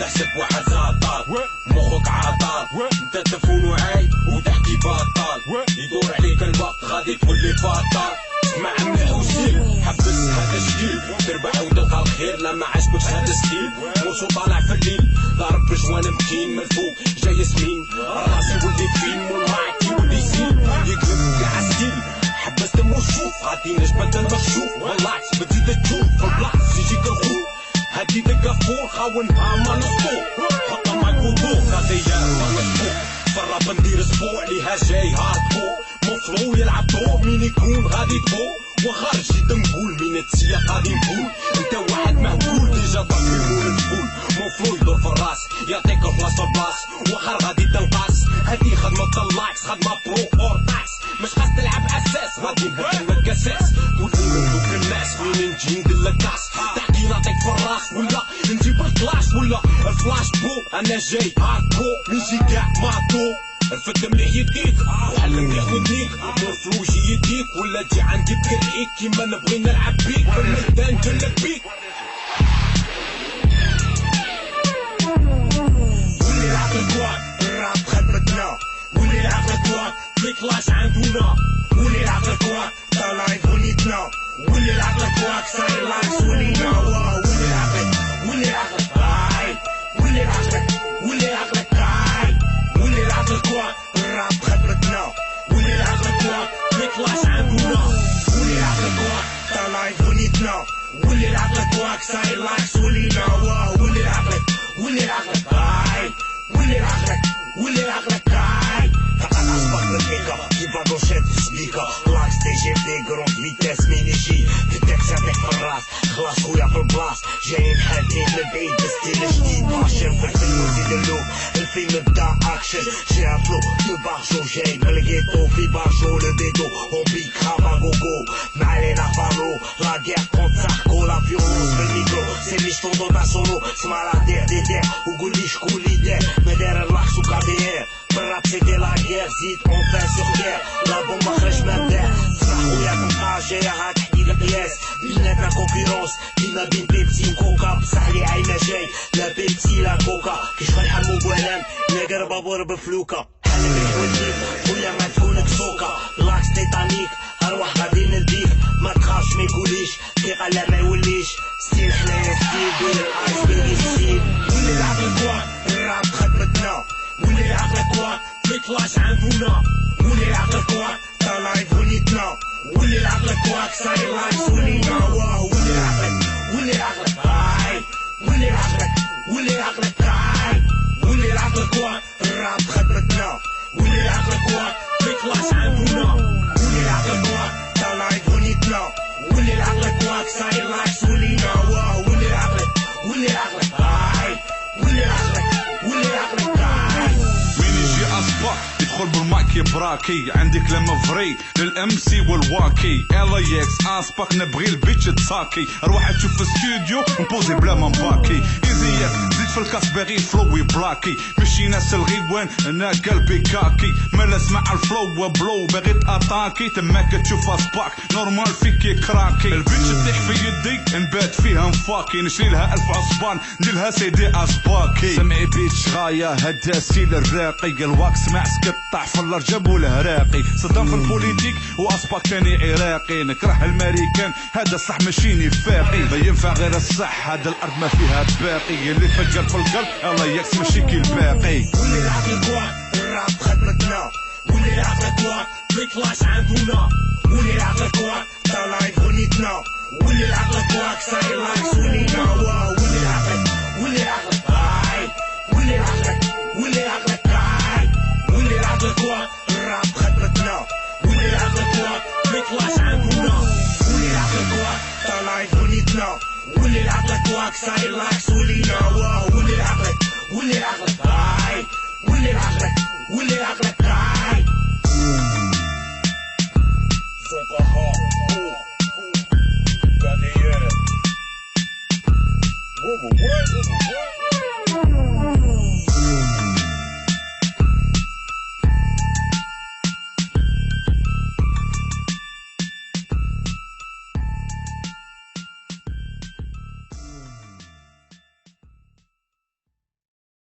تحسب واحد زعطال مخك عطال انت تفون وعاي وتحكي بطال يدور عليك الوقت غادي تولي بطال اسمع مليح وسيل حبس هذا شكيل تربح وتلقى الخير لا ما عجبكش هذا ستيل موسو طالع في الليل ضارب بجوان مكين من الفوق جاي سمين راسي ولي فيلم والمايك يولي سين يقلب كاع ستيل حبست وشوف غادي نجبد المكشوف والله بديت تشوف في البلاص يجيك الخوف هادي دقافور خاونها ما نسطو حطها معك وضوء غادية ما نسطو فرا بندير اسبوع ليها جاي هاردكور مفلو يلعب دور مين يكون غادي تبو وخارج جيت نقول مين تسيا غادي نقول انت واحد مهبول ديجا ضاع في مول الفول مفلو يدور في الراس يعطيك البلاصة بلاص وخار غادي تنقاس هادي خدمة اللايكس خدمة برو اور تاكس مش خاص تلعب اساس غادي نبدل لك اساس تقولي من دوك الناس وين نجي ندلك كاس تحكي نعطيك في الراس ولا نجيب الكلاش ولا الفلاش بو انا جاي هاردكور نجي كاع ماطو الفت مليح يديك وحل مليح ودنيك مفلو يجي يديك ولا تجي عندي تكرهيك كيما نبغي نلعب بيك في الميدان نجلب بيك ولي العقل كواك الراب خدمتنا ولي العقل كواك في كلاش عندنا ولي العقل كواك طالعين بنيتنا ولي العقل كواك صاير لايكس ولينا ولي العقل ولي العقل هاي ولي العقل ولي العقل هاي ولي العقل كواك الراب خدمتنا ولي العقل كواك في كلاش عندنا ولي العقل كواك طالعين بنيتنا ولي العقل كواك صاير لايكس ولينا ولي العقل ولي العقل هاي ولي العقل ولي العقل هاي فقط أصبح بالبيكا كيما دوشيت في سبيكا لاكس تي جي في كروند فيتاس مين يجي في التاكس عندك في الراس خلاص خويا في البلاص جايين حالتين من بعيد بستيل جديد ماشين في الفيلم وزيد اللوك الفيلم بدا اكشن جا فلو دو بارجو جاي من الجيتو في بارجو لو بيدو اون بيك خافا غوغو معلينا فالو لا غير كونت ساركو لا فيولونس في الميكرو سي ميشتون دو تا سولو سمع لا دير دي دير وقول لي شكون لي دار مدار اللاكس وكابيير بالراب سيتي لا غير زيد اون فان سور تير لا بومبا خرج مبدا صح خويا تلقى جايه هاك حديد القياس بيناتنا كونكورونس كيما بين بيبسي وكوكا بصح لي عايمه جاي لا بيبسي لا كوكا كيشغل حمو بوهلام ناقر بابور بفلوكا حل مليح وديك خويا ما تكونك سوكا لاكس تيتانيك اروح غادي نديك ما تخافش ما يقوليش كي قال ما يوليش ستيل حنايا ستيل بين الايس بين ستيل ولي العقل كواك الراب خدمتنا ولي العقل كواك في كلاش عندنا ولي العقل كواك طالعين بنيتنا ولي العقل كواك صاير لايكس ولينا ولي العقل ولي العقل هاي ولي العقل ولي العقل هاي ولي العقل كواك الراب خدمتنا ولي العقل كواك في كلاش عندنا ولي العقل كواك طالعين بنيتنا ولي العقل كواك صاير لايكس ولينا ولي العقل ولي العقل هاي ولي العقل ولي العقل هاي مين يجي اصبح يدخل بالمايك براكي عندي كلام فري للام سي والواكي ال اكس اسبق نبغي البيتش تساكي اروح تشوف في استوديو نبوزي بلا ما نباكي ايزيات زيد في الكاس باغي فلوي بلاكي مشي ناس الغيوان انا قلبي كاكي مال اسمع الفلو بلو باغي تاتاكي تماك تشوف اسباك نورمال فيك كراكي البيتش تطيح في يدي نبات فيها نفاكي نشري لها 1000 عصبان نديرها سيدي اسباكي سمعي بيتش غايه هدا سيل الراقي الواكس مع سكطع في الرجب والهراقي صدام في البوليتيك واسباك تاني عراقي نكره الماريكان هذا صح ماشي نفاقي ما ينفع غير الصح هذا الارض ما فيها باقي اللي في القلب في القلب الله يكس ماشي كي الباقي ولي العقل كواك الراب خدمتنا ولي العقل كواك في كلاش عندنا ولي العقل كواك طالعين بنيتنا ولي العقل كواك صاير لايكس ولينا ولي العقل ولي العقل هاي ولي العقل ولي العقل هاي ولي العقل كواك الراب خدمتنا ولي العقل كواك في كلاش عندنا ولي العقل كواك طالعين بنيتنا ولي العقل كواك صاير لايكس ولينا ولي العقل ولي العقل هاي ولي العقل ولي العقل هاي صوتها Barrière.